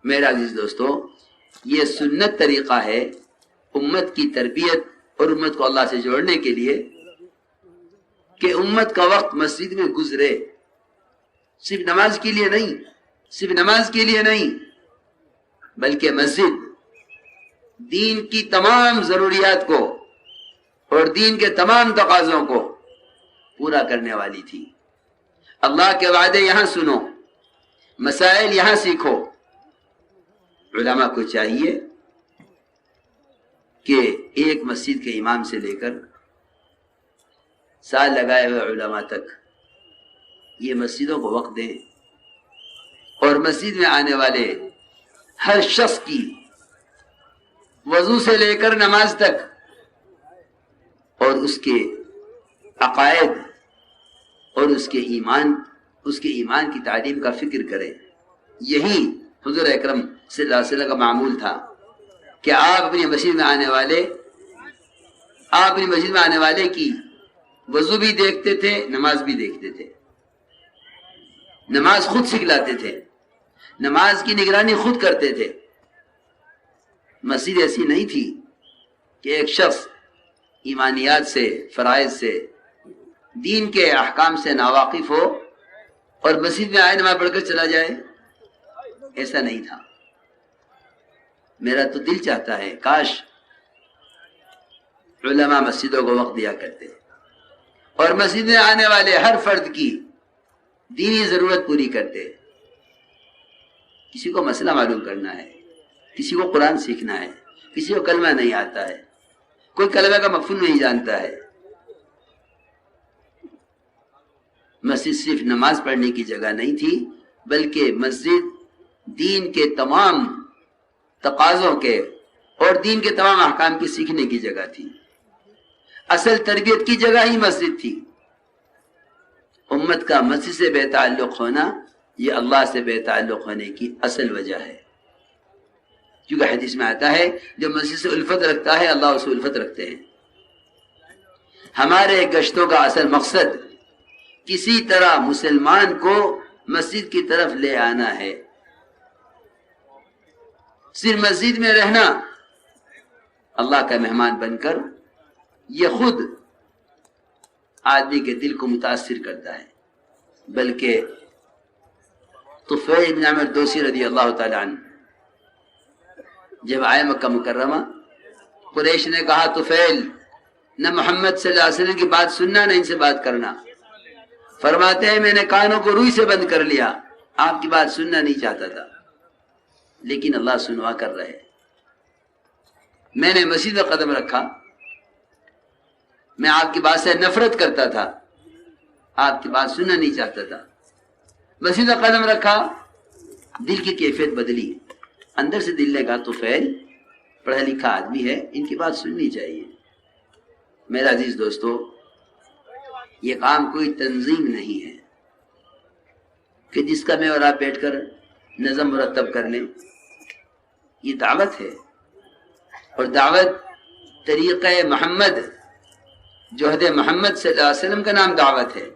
میرے عزیز دوستو، یہ سنت طریقہ ہے امت کی تربیت اور امت کو اللہ سے جوڑنے کے لیے کہ امت کا وقت مسجد میں گزرے، صرف نماز کے لیے نہیں، صرف نماز کے لیے نہیں، بلکہ مسجد دین کی تمام ضروریات کو اور دین کے تمام تقاضوں کو پورا کرنے والی تھی۔ اللہ کے وعدے یہاں سنو، مسائل یہاں سیکھو۔ علماء کو چاہیے کہ ایک مسجد کے امام سے لے کر سال لگائے ہوئے علماء تک یہ مسجدوں کو وقت دیں اور مسجد میں آنے والے ہر شخص کی وضو سے لے کر نماز تک اور اس کے عقائد اور اس کے ایمان کی تعلیم کا فکر کریں۔ یہی حضور اکرم صلی اللہ علیہ وسلم کا معمول تھا کہ آپ اپنی مسجد میں آنے والے کی وضو بھی دیکھتے تھے، نماز بھی دیکھتے تھے، نماز خود سکھلاتے تھے، نماز کی نگرانی خود کرتے تھے۔ مسجد ایسی نہیں تھی کہ ایک شخص ایمانیات سے، فرائض سے، دین کے احکام سے ناواقف ہو اور مسجد میں آئے نماز پڑھ کر چلا جائے، ایسا نہیں تھا۔ میرا تو دل چاہتا ہے کاش علماء مسجدوں کو وقت دیا کرتے اور مسجد میں آنے والے ہر فرد کی دینی ضرورت پوری کرتے۔ کسی کو مسئلہ معلوم کرنا ہے، کسی کو قرآن سیکھنا ہے، کسی کو کلمہ نہیں آتا ہے، کوئی کلمہ کا مفہوم نہیں جانتا ہے۔ مسجد صرف نماز پڑھنے کی جگہ نہیں تھی، بلکہ مسجد دین کے تمام تقاضوں کے اور دین کے تمام احکام کی سیکھنے کی جگہ تھی۔ اصل تربیت کی جگہ ہی مسجد تھی۔ امت کا مسجد سے بے تعلق ہونا یہ اللہ سے بے تعلق ہونے کی اصل وجہ ہے، کیونکہ حدیث میں آتا ہے جو مسجد سے الفت رکھتا ہے اللہ اس سے الفت رکھتے ہیں۔ ہمارے گشتوں کا اصل مقصد کسی طرح مسلمان کو مسجد کی طرف لے آنا ہے۔ صرف مسجد میں رہنا اللہ کا مہمان بن کر یہ خود آدمی کے دل کو متاثر کرتا ہے، بلکہ طفیل بن عمر دوسی رضی اللہ تعالی عنہ جب آئے مکہ مکرمہ، قریش نے کہا طفیل نہ محمد صلی اللہ علیہ وسلم کی بات سننا نہ ان سے بات کرنا۔ فرماتے ہیں میں نے کانوں کو روئی سے بند کر لیا، آپ کی بات سننا نہیں چاہتا تھا، لیکن اللہ سنوا کر رہے۔ میں نے مسجد میں قدم رکھا، میں آپ کی بات سے نفرت کرتا تھا، آپ کی بات سننا نہیں چاہتا تھا، مسجد میں قدم رکھا، دل کی کیفیت بدلی، اندر سے دل نے کہا طفیل پڑھا لکھا آدمی ہے، ان کی بات سننی چاہیے۔ میرا عزیز دوستو، یہ کام کوئی تنظیم نہیں ہے کہ جس کا میں اور آپ بیٹھ کر نظم مرتب کر لیں، یہ دعوت ہے، اور دعوت طریقہ محمد، جوہد محمد صلی اللہ علیہ وسلم کا نام دعوت ہے،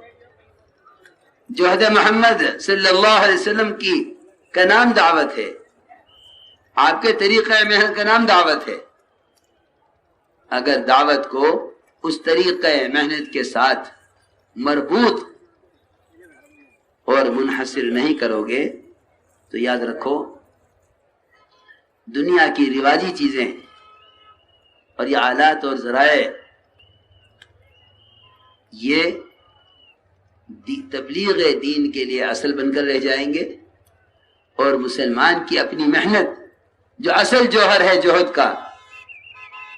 جوہد محمد صلی اللہ علیہ وسلم کا نام دعوت ہے، آپ کے طریقہ محنت کا نام دعوت ہے۔ اگر دعوت کو اس طریقہ محنت کے ساتھ مربوط اور منحصر نہیں کرو گے تو یاد رکھو دنیا کی رواجی چیزیں اور یہ آلات اور ذرائع یہ تبلیغ دین کے لیے اصل بن کر رہ جائیں گے، اور مسلمان کی اپنی محنت جو اصل جوہر ہے جوہد کا،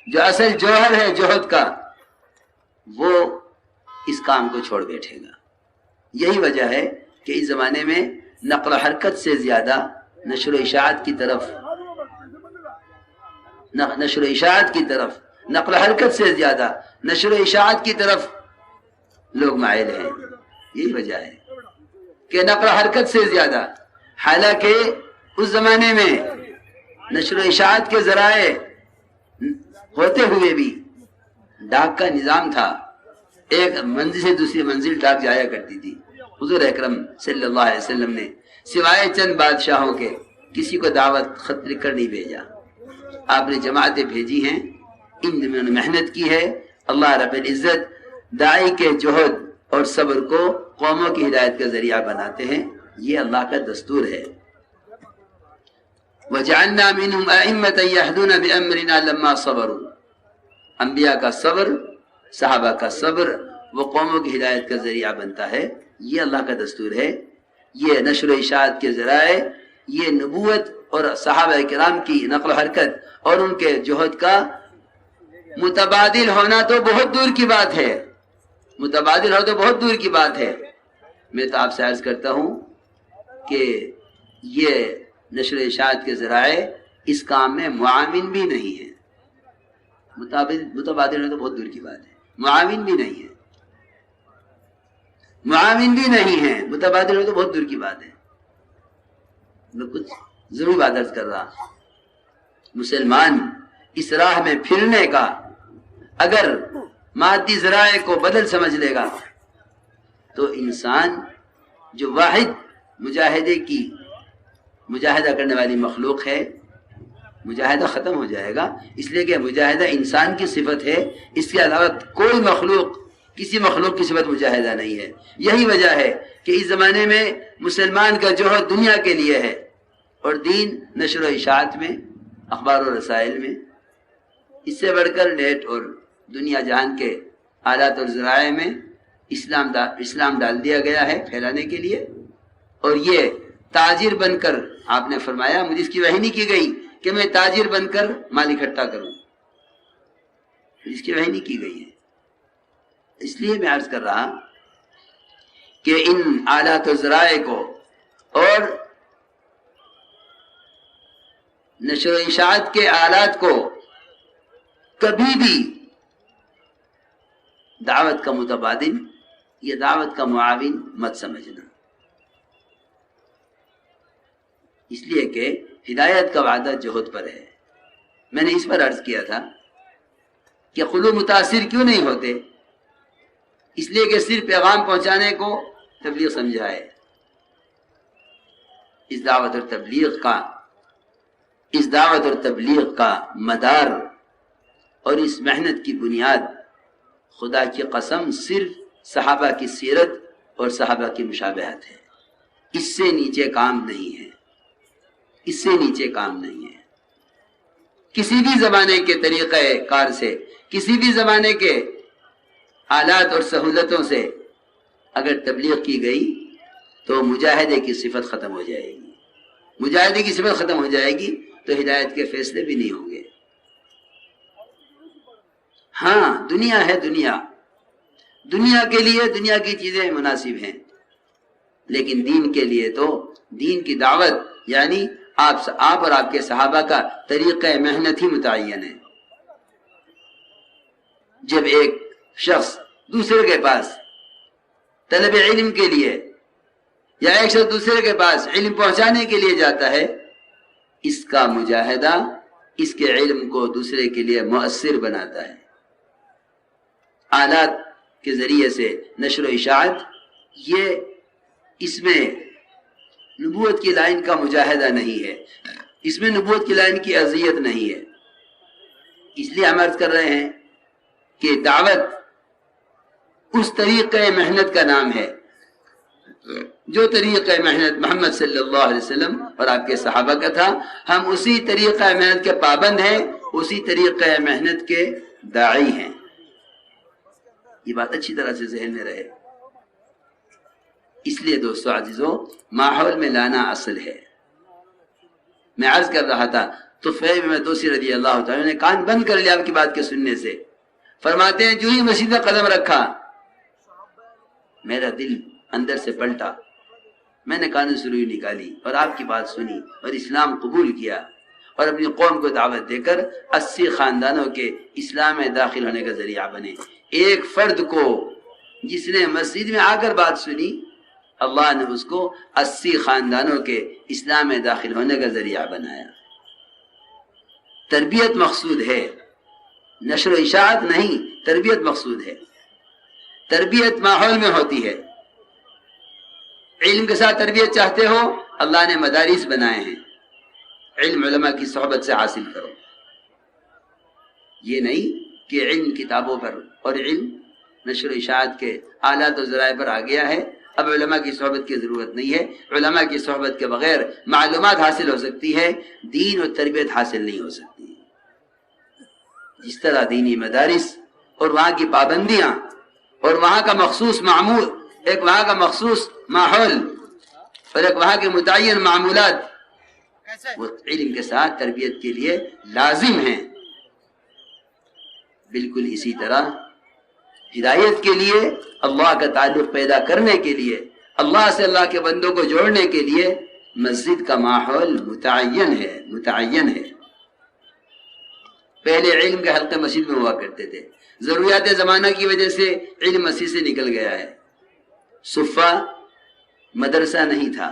جو اصل جوہر ہے جوہد کا، وہ اس کام کو چھوڑ بیٹھے گا۔ یہی وجہ ہے کہ اس زمانے میں نقل و حرکت سے زیادہ نشر و اشاعت کی طرف، نقل و حرکت سے زیادہ نشر و اشاعت کی طرف لوگ مائل ہیں۔ یہی وجہ ہے کہ نقل و حرکت سے زیادہ، حالانکہ اس زمانے میں نشر و اشاعت کے ذرائع ہوتے ہوئے بھی ڈاک کا نظام تھا، ایک منزل سے دوسری منزل ڈاک جایا کرتی تھی۔ حضور اکرم صلی اللہ علیہ وسلم نے سوائے چند بادشاہوں کے کسی کو دعوت خط لکھ کر نہیں بھیجا، آپ نے جماعتیں بھیجی ہیں، ان میں محنت کی ہے۔ اللہ رب العزت داعی کے جہد اور صبر کو قوموں کی ہدایت کا ذریعہ بناتے ہیں، یہ اللہ کا دستور ہے۔ وَجَعَلْنَا مِنْهُمْ أَئِمَّةً يَهْدُونَ بِأَمْرِنَا لَمَّا صَبَرُوا، انبیاء کا صبر، صحابہ کا صبر وہ قوموں کی ہدایت کا ذریعہ بنتا ہے، یہ اللہ کا دستور ہے۔ یہ نشر و اشاعت کے ذرائع، یہ نبوت اور صحابہ کرام کی نقل و حرکت اور ان کے جہد کا متبادل ہونا تو بہت دور کی بات ہے، متبادل ہو تو بہت دور کی بات ہے۔ میں تو آپ سے عرض کرتا ہوں کہ یہ نشر و اشاعت کے ذرائع اس کام میں معاون بھی نہیں ہے، متبادل ہونا تو بہت دور کی بات ہے، معاون بھی نہیں ہے، معاون بھی نہیں ہے، متبادل ہونا تو بہت دور کی بات ہے۔ میں کچھ ضرور بات عرض کر رہا، مسلمان اس راہ میں پھرنے کا اگر مادی ذرائع کو بدل سمجھ لے گا تو انسان جو واحد مجاہدہ کرنے والی مخلوق ہے، مجاہدہ ختم ہو جائے گا، اس لیے کہ مجاہدہ انسان کی صفت ہے، اس کے علاوہ کوئی مخلوق، کسی مخلوق کی صفت مجاہدہ نہیں ہے۔ یہی وجہ ہے کہ اس زمانے میں مسلمان کا جوہر دنیا کے لیے ہے اور دین نشر و اشاعت میں، اخبار و رسائل میں، اس سے بڑھ کر نیٹ اور دنیا جہان کے آلات اور ذرائع میں اسلام ڈال دیا گیا ہے پھیلانے کے لیے۔ اور یہ تاجر بن کر، آپ نے فرمایا مجھے اس کی وحی نہیں کی گئی کہ میں تاجر بن کر مال اکٹھا کروں، اس کی وحی نہیں کی گئی ہے۔ اس لیے میں عرض کر رہا کہ ان آلات و ذرائع کو اور نشر و اشاعت کے آلات کو کبھی بھی دعوت کا متبادل یا دعوت کا معاون مت سمجھنا، اس لیے کہ ہدایت کا وعدہ جہد پر ہے۔ میں نے اس پر عرض کیا تھا کہ خلو متاثر کیوں نہیں ہوتے، اس لیے کہ صرف پیغام پہنچانے کو تبلیغ سمجھا ہے۔ اس دعوت اور تبلیغ کا مدار اور اس محنت کی بنیاد خدا کی قسم صرف صحابہ کی سیرت اور صحابہ کی مشابہت ہے، اس سے نیچے کام نہیں ہے، اس سے نیچے کام نہیں ہے۔ کسی بھی زمانے کے طریقہ کار سے، کسی بھی زمانے کے آلات اور سہولتوں سے اگر تبلیغ کی گئی تو مجاہدے کی صفت ختم ہو جائے گی، مجاہدے کی صفت ختم ہو جائے گی تو ہدایت کے فیصلے بھی نہیں ہوں گے۔ ہاں دنیا ہے، دنیا کے لیے دنیا کی چیزیں مناسب ہیں، لیکن دین کے لیے تو دین کی دعوت یعنی آپ اور آپ کے صحابہ کا طریقہ محنت ہی متعین ہے۔ جب ایک شخص دوسرے کے پاس طلب علم کے لیے یا ایک شخص دوسرے کے پاس علم پہنچانے کے لیے جاتا ہے، اس کا مجاہدہ اس کے علم کو دوسرے کے لیے مؤثر بناتا ہے۔ آلات کے ذریعے سے نشر و اشاعت، یہ اس میں نبوت کی لائن کا مجاہدہ نہیں ہے، اس میں نبوت کی لائن کی اذیت نہیں ہے۔ اس لیے ہم عرض کر رہے ہیں کہ دعوت اس طریقہ محنت کا نام ہے جو طریقہ محنت محمد صلی اللہ علیہ وسلم اور آپ کے صحابہ کا تھا۔ ہم اسی طریقہ محنت کے پابند ہیں، اسی طریقہ محنت کے داعی ہیں۔ یہ بات اچھی طرح سے ذہن میں رہے۔ اس لیے دوستو عزیزو، ماحول میں لانا اصل ہے۔ میں عرض کر رہا تھا طفیل بن توسی رضی اللہ تعالیٰ نے کان بند کر لیا آپ کی بات کے سننے سے، فرماتے ہیں جو ہی مسجد میں قدم رکھا میرا دل اندر سے پلٹا، میں نے کانوں سے روئی نکالی اور آپ کی بات سنی اور اسلام قبول کیا اور اپنی قوم کو دعوت دے کر 80 خاندانوں کے اسلام میں داخل ہونے کا ذریعہ بنے۔ ایک فرد کو جس نے مسجد میں آ کر بات سنی، اللہ نے اس کو 80 خاندانوں کے اسلام میں داخل ہونے کا ذریعہ بنایا۔ تربیت مقصود ہے، نشر و اشاعت نہیں، تربیت مقصود ہے۔ تربیت ماحول میں ہوتی ہے۔ علم کے ساتھ تربیت چاہتے ہو، اللہ نے مدارس بنائے ہیں، علم علماء کی صحبت سے حاصل کرو. یہ نہیں کہ علم کتابوں پر اور علم نشر و اشاعت کے آلات و ذرائع پر آ گیا ہے، اب علماء کی صحبت کی ضرورت نہیں ہے. علماء کی صحبت کے بغیر معلومات حاصل ہو سکتی ہے، دین اور تربیت حاصل نہیں ہو سکتی. جس طرح دینی مدارس اور وہاں کی پابندیاں اور وہاں کا مخصوص معمول، ایک وہاں کا مخصوص ماحول اور ایک وہاں کے متعین معمولات، وہ علم کے ساتھ تربیت کے لیے لازم ہیں. بالکل اسی طرح ہدایت کے لیے، اللہ کا تعلق پیدا کرنے کے لیے، اللہ سے اللہ کے بندوں کو جوڑنے کے لیے مسجد کا ماحول متعین ہے. پہلے علم کے حلقے مسجد میں ہوا کرتے تھے، ضروریات زمانہ کی وجہ سے علم مسجد سے نکل گیا ہے. صفہ مدرسہ نہیں تھا،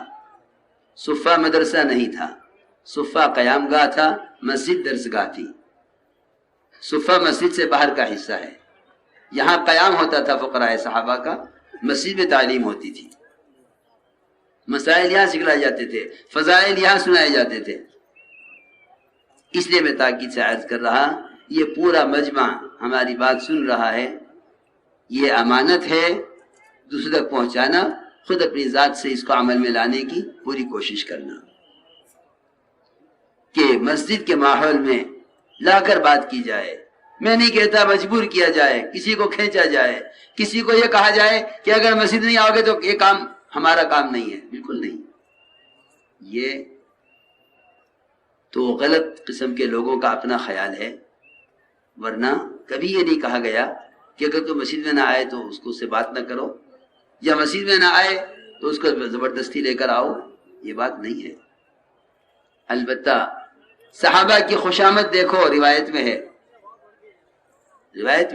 صفہ قیام گاہ تھا، مسجد درس گاہ تھی. صفہ مسجد سے باہر کا حصہ ہے. یہاں قیام ہوتا تھا فقراء صحابہ کا، مسجد میں تعلیم ہوتی تھی، مسائل یہاں سکھلائے جاتے تھے، فضائل یہاں سنائے جاتے تھے. اس لیے میں تاکید سے عرض کر رہا، یہ پورا مجمع ہماری بات سن رہا ہے، یہ امانت ہے دوسرے تک پہنچانا، خود اپنی ذات سے اس کو عمل میں لانے کی پوری کوشش کرنا، کہ مسجد کے ماحول میں لا کر بات کی جائے. میں نہیں کہتا مجبور کیا جائے، کسی کو کھینچا جائے، کسی کو یہ کہا جائے کہ اگر مسجد نہیں آؤ گے تو یہ کام ہمارا کام نہیں ہے. بالکل نہیں. یہ تو غلط قسم کے لوگوں کا اپنا خیال ہے، ورنہ کبھی یہ نہیں کہا گیا کہ اگر تو مسجد میں نہ آئے تو اس کو سے بات نہ کرو، یا مسجد میں نہ آئے تو اس کو زبردستی لے کر آؤ. یہ بات نہیں ہے. البتہ صحابہ کی خوشامد دیکھو، روایت میں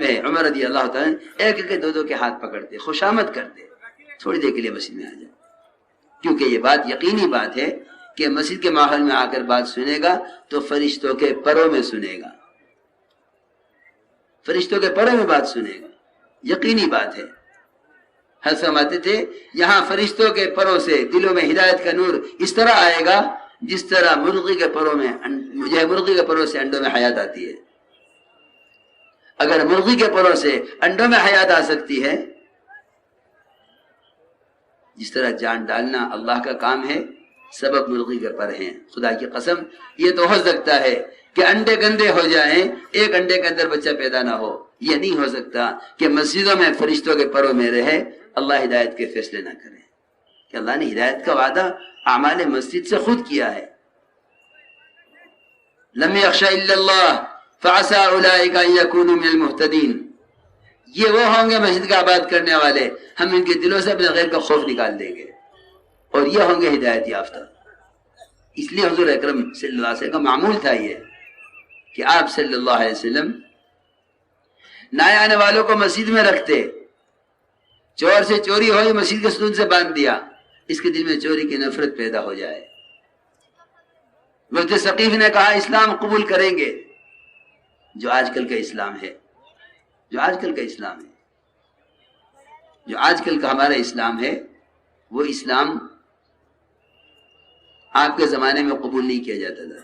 ہے عمر رضی اللہ تعالیٰ ایک ایک دو کے ہاتھ پکڑتے، خوشامد کرتے، تھوڑی دیر کے لیے مسجد میں آ جائے. کیونکہ یہ بات یقینی بات ہے کہ مسجد کے ماحول میں آ کر بات سنے گا تو فرشتوں کے پروں میں سنے گا، فرشتوں کے پروں میں بات سنے گا، یقینی بات ہے. حضرت فرماتے تھے یہاں فرشتوں کے پروں سے دلوں میں ہدایت کا نور اس طرح آئے گا جس طرح مرغی کے پروں سے انڈوں میں حیات آتی ہے. اگر مرغی کے پروں سے انڈوں میں حیات آ سکتی ہے، جس طرح جان ڈالنا اللہ کا کام ہے، سبب مرغی کے پر ہیں. خدا کی قسم یہ تو ہو سکتا ہے کہ انڈے گندے ہو جائیں، ایک انڈے کے اندر بچہ پیدا نہ ہو. یہ نہیں ہو سکتا کہ مسجدوں میں فرشتوں کے پروں میں رہے، اللہ ہدایت کے فیصلے نہ کرے. کہ اللہ نے ہدایت کا وعدہ اعمال مسجد سے خود کیا ہے. لم یخش الا اللہ فعسى اولئک ان یکونوا من المہتدین. یہ وہ ہوں گے مسجد کا آباد کرنے والے، ہم ان کے دلوں سے اپنے غیر کا خوف نکال دیں گے، اور یہ ہوں گے ہدایت یافتہ. اس لیے حضور اکرم صلی اللہ علیہ وسلم کا معمول تھا یہ کہ آپ صلی اللہ علیہ وسلم نئے آنے والوں کو مسجد میں رکھتے. چور سے چوری ہوئی، مسجد کے ستون سے باندھ دیا، اس کے دل میں چوری کی نفرت پیدا ہو جائے. وقت ثقیف نے کہا اسلام قبول کریں گے، جو آج کل کا اسلام ہے، جو آج کل کا ہمارا اسلام ہے، وہ اسلام آپ کے زمانے میں قبول نہیں کیا جاتا تھا.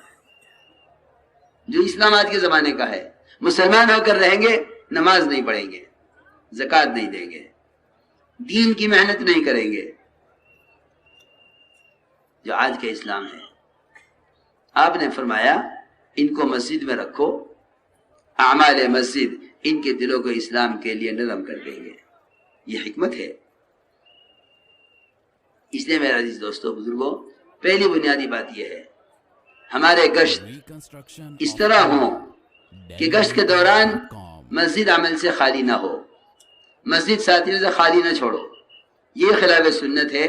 جو اسلام آج کے زمانے کا ہے، مسلمان ہو کر رہیں گے، نماز نہیں پڑھیں گے، زکوٰۃ نہیں دیں گے، دین کی محنت نہیں کریں گے. جو آج کا اسلام ہے، آپ نے فرمایا ان کو مسجد میں رکھو، اعمال مسجد ان کے دلوں کو اسلام کے لیے نرم کر دیں گے. یہ حکمت ہے. اس لیے میرے عزیز دوستو بزرگوں، پہلی بنیادی بات یہ ہے ہمارے گشت اس طرح ہوں کہ گشت کے دوران مسجد عمل سے خالی نہ ہو، مسجد ساتھیوں سے خالی نہ چھوڑو. یہ خلاف سنت ہے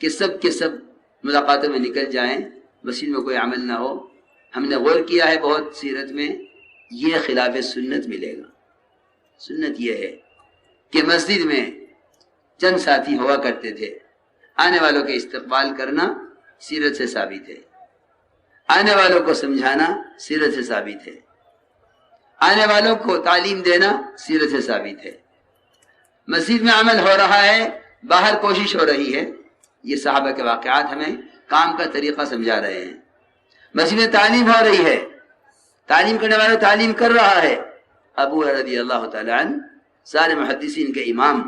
کہ سب کے سب ملاقاتوں میں نکل جائیں، مسجد میں کوئی عمل نہ ہو. ہم نے غور کیا ہے بہت سیرت میں، یہ خلاف سنت ملے گا. سنت یہ ہے کہ مسجد میں چند ساتھی ہوا کرتے تھے، آنے والوں کے استقبال کرنا سیرت سے ثابت ہے، آنے والوں کو سمجھانا سیرت سے ثابت ہے، آنے والوں کو تعلیم دینا سیرت سے ثابت ہے. مسجد میں عمل ہو رہا ہے، باہر کوشش ہو رہی ہے. یہ صحابہ کے واقعات ہمیں کام کا طریقہ سمجھا رہے ہیں. مسجد میں تعلیم ہو رہی ہے، تعلیم کرنے والا تعلیم کر رہا ہے۔ ابو رضی اللہ تعالی عنہ سارے محدثین کے امام،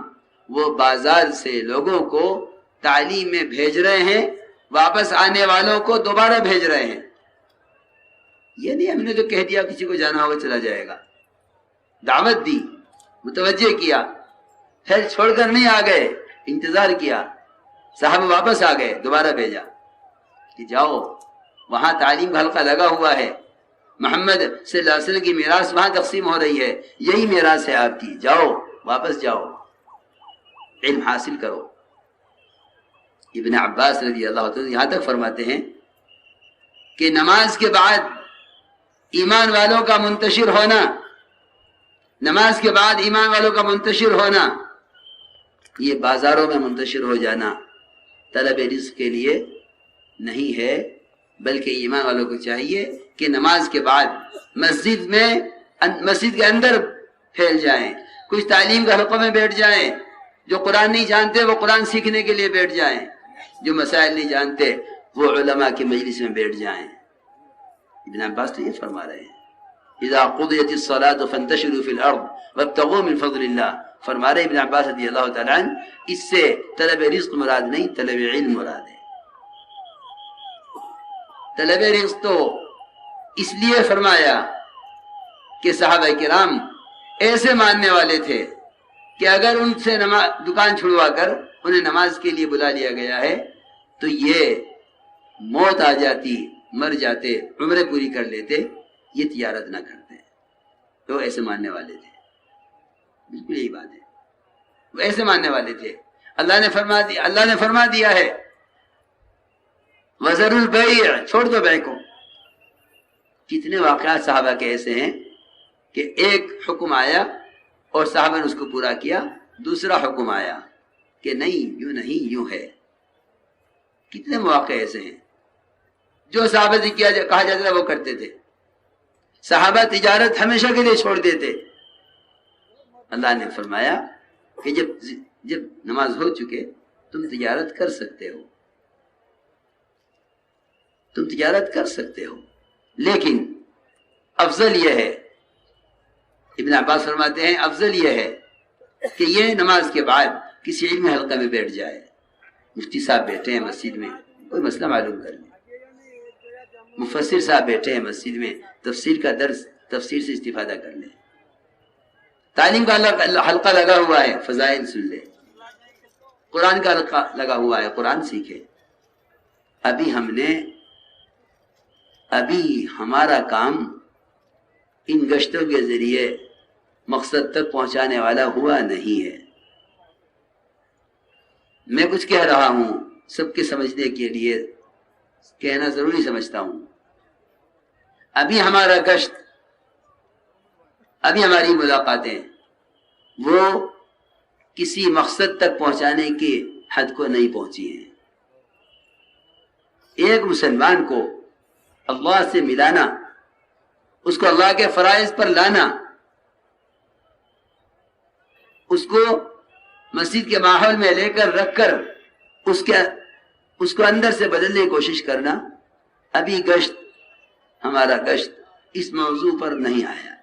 وہ بازار سے لوگوں کو تعلیم میں بھیج رہے ہیں، واپس آنے والوں کو دوبارہ بھیج رہے ہیں۔ یہ نہیں ہم نے تو کہہ دیا کسی کو جانا ہوگا چلا جائے گا، دعوت دی، متوجہ کیا، پھر چھوڑ کر نہیں آ گئے، انتظار کیا، صاحب واپس آ گئے، دوبارہ بھیجا کہ جاؤ وہاں تعلیم کا حلقہ لگا ہوا ہے، محمد صلی اللہ علیہ وسلم کی میراث وہاں تقسیم ہو رہی ہے، یہی میراث ہے آپ کی، جاؤ واپس جاؤ، علم حاصل کرو۔ ابن عباس رضی اللہ عنہ یہاں تک فرماتے ہیں کہ نماز کے بعد ایمان والوں کا منتشر ہونا، نماز کے بعد ایمان والوں کا منتشر ہونا، یہ بازاروں میں منتشر ہو جانا طلب رزق کے لیے نہیں ہے، بلکہ ایمان والوں کو چاہیے کہ نماز کے بعد مسجد کے اندر پھیل جائیں، کچھ تعلیم کے حلقوں میں بیٹھ جائیں، جو قرآن نہیں جانتے وہ قرآن سیکھنے کے لیے بیٹھ جائیں، جو مسائل نہیں جانتے وہ علماء کی مجلس میں بیٹھ جائیں۔ ابن عباس تو یہ فرما رہے ہیں اذا قضیت الصلاة فانتشروا فی الارض وابتغوا من فضل اللہ، فرما رہے ابن عباس رضی اللہ تعالیٰ عنہ اس سے طلب رزق مراد نہیں، طلب علم مراد ہے۔ طلب رزق تو اس لیے فرمایا کہ صحابہ کرام ایسے ماننے والے تھے کہ اگر ان سے دکان چھڑوا کر انہیں نماز کے لیے بلا لیا گیا ہے تو یہ موت آ جاتی، مر جاتے، عمریں پوری کر لیتے، یہ تجارت نہ کرتے۔ تو ایسے ماننے والے تھے، بالکل یہی بات ہے، وہ ایسے ماننے والے تھے۔ اللہ نے فرما دیا ہے وَذَرُوا الْبَيْعَ، چھوڑ دو بیع کو۔ کتنے واقعات صحابہ کے ایسے ہیں کہ ایک حکم آیا اور صحابہ نے اس کو پورا کیا، دوسرا حکم آیا کہ نہیں یوں نہیں یوں ہے۔ کتنے مواقع ایسے ہیں جو صحابہ سے کہا جاتا تھا وہ کرتے تھے۔ صحابہ تجارت ہمیشہ کے لیے چھوڑ دیتے۔ اللہ نے فرمایا کہ جب نماز ہو چکے تم تجارت کر سکتے ہو، تم تجارت کر سکتے ہو، لیکن افضل یہ ہے، ابن عباس فرماتے ہیں افضل یہ ہے کہ یہ نماز کے بعد کسی علم حلقہ میں بیٹھ جائے، مفتی صاحب بیٹھے ہیں مسجد میں کوئی مسئلہ معلوم کر لیں، مفسر صاحب بیٹھے ہیں مسجد میں تفسیر کا درس تفسیر سے استفادہ کر لیں، تعلیم کا حلقہ لگا ہوا ہے فضائل سن لے، قرآن کا حلقہ لگا ہوا ہے قرآن سیکھے۔ ابھی ہمارا کام ان گشتوں کے ذریعے مقصد تک پہنچانے والا ہوا نہیں ہے۔ میں کچھ کہہ رہا ہوں سب کے سمجھنے کے لیے کہنا ضروری سمجھتا ہوں۔ ابھی ہمارا گشت، ابھی ہماری ملاقاتیں وہ کسی مقصد تک پہنچانے کی حد کو نہیں پہنچی ہیں۔ ایک مسلمان کو اللہ سے ملانا، اس کو اللہ کے فرائض پر لانا، اس کو مسجد کے ماحول میں لے کر رکھ کر اس کو اندر سے بدلنے کی کوشش کرنا، ابھی ہمارا گشت اس موضوع پر نہیں آیا۔